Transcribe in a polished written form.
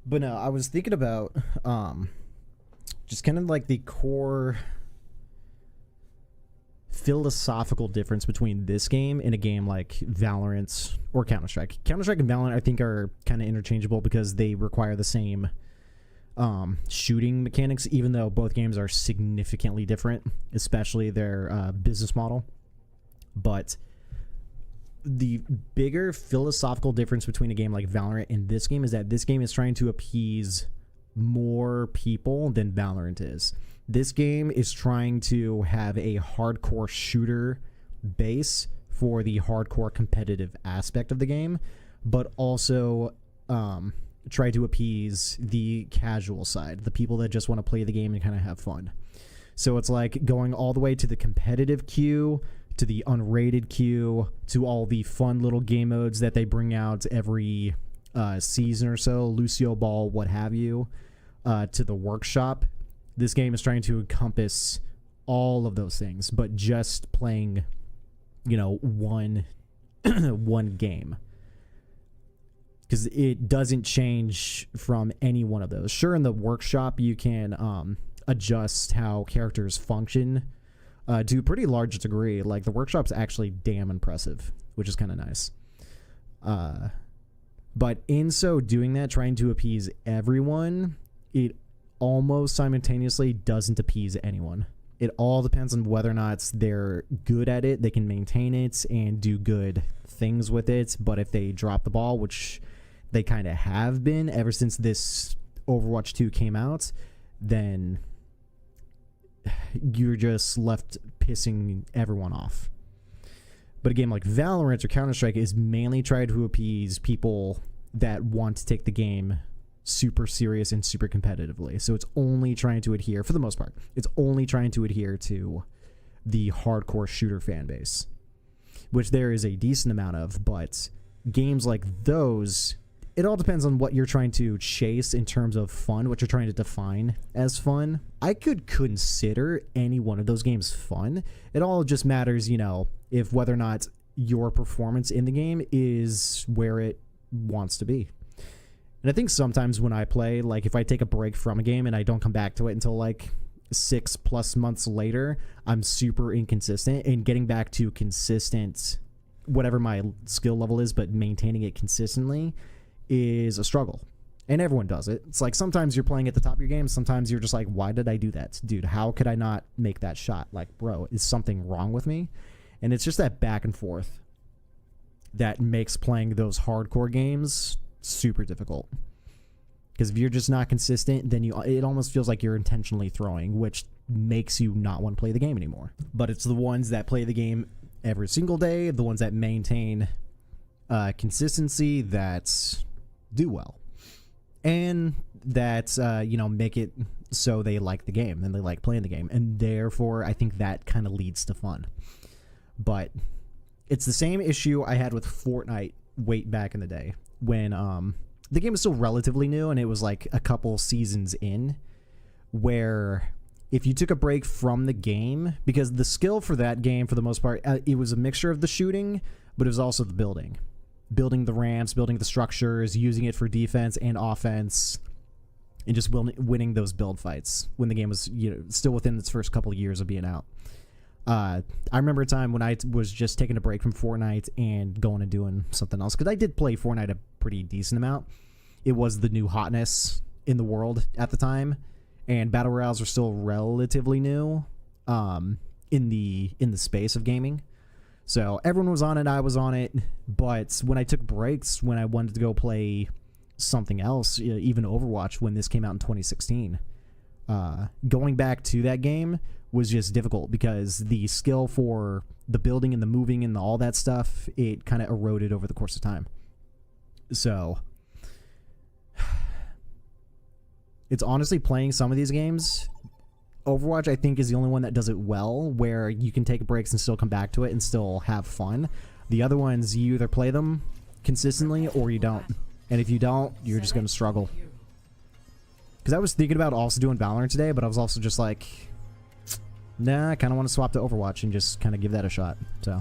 But no, I was thinking about just kind of like the core philosophical difference between this game and a game like Valorant or Counter-Strike. Counter-Strike and Valorant I think are kind of interchangeable because they require the same shooting mechanics, even though both games are significantly different, especially their business model. But the bigger philosophical difference between a game like Valorant and this game is that this game is trying to appease more people than Valorant is. This game is trying to have a hardcore shooter base for the hardcore competitive aspect of the game, but also try to appease the casual side, the people that just want to play the game and kind of have fun. So it's like going all the way to the competitive queue, to the unrated queue, to all the fun little game modes that they bring out every season or so, Lucio Ball, what have you, to the workshop. This game is trying to encompass all of those things, but just playing, one game. Because it doesn't change from any one of those. Sure, in the workshop, you can adjust how characters function to a pretty large degree. Like, the workshop's actually damn impressive, which is kind of nice. But in so doing that, trying to appease everyone, it almost simultaneously doesn't appease anyone. It all depends on whether or not they're good at it, they can maintain it and do good things with it. But if they drop the ball, which they kind of have been ever since this Overwatch 2 came out, then you're just left pissing everyone off. But a game like Valorant or Counter-Strike is mainly trying to appease people that want to take the game super serious and super competitively. So it's only trying to adhere, for the most part, it's only trying to adhere to the hardcore shooter fan base, which there is a decent amount of. But games like those, it all depends on what you're trying to chase in terms of fun, what you're trying to define as fun. I could consider any one of those games fun. It all just matters, if whether or not your performance in the game is where it wants to be. And I think sometimes when I play, like if I take a break from a game and I don't come back to it until like 6+ months later, I'm super inconsistent, and getting back to consistent, whatever my skill level is, but maintaining it consistently is a struggle. And everyone does it. It's like sometimes you're playing at the top of your game. Sometimes you're just like, why did I do that? Dude, how could I not make that shot? Like, bro, is something wrong with me? And it's just that back and forth that makes playing those hardcore games super difficult. Because if you're just not consistent, then it almost feels like you're intentionally throwing, which makes you not want to play the game anymore. But it's the ones that play the game every single day, the ones that maintain consistency, that do well, and that make it so they like the game and they like playing the game, and therefore I think that kind of leads to fun. But it's the same issue I had with Fortnite way back in the day, when the game was still relatively new and it was like a couple seasons in, where if you took a break from the game, because the skill for that game for the most part, it was a mixture of the shooting, but it was also the building the ramps, building the structures, using it for defense and offense, and just winning those build fights when the game was still within its first couple of years of being out. I remember a time when I was just taking a break from Fortnite and going and doing something else, because I did play Fortnite a pretty decent amount. It was the new hotness in the world at the time, and battle royales were still relatively new in the space of gaming. So everyone was on it, I was on it. But when I took breaks, when I wanted to go play something else, even Overwatch, when this came out in 2016, going back to that game was just difficult, because the skill for the building and the moving and all that stuff, it kind of eroded over the course of time. So it's honestly playing some of these games. Overwatch, I think, is the only one that does it well, where you can take breaks and still come back to it and still have fun. The other ones, you either play them consistently or you don't. And if you don't, you're just going to struggle. Because I was thinking about also doing Valorant today, but I was also just like, nah, I kind of want to swap to Overwatch and just kind of give that a shot. So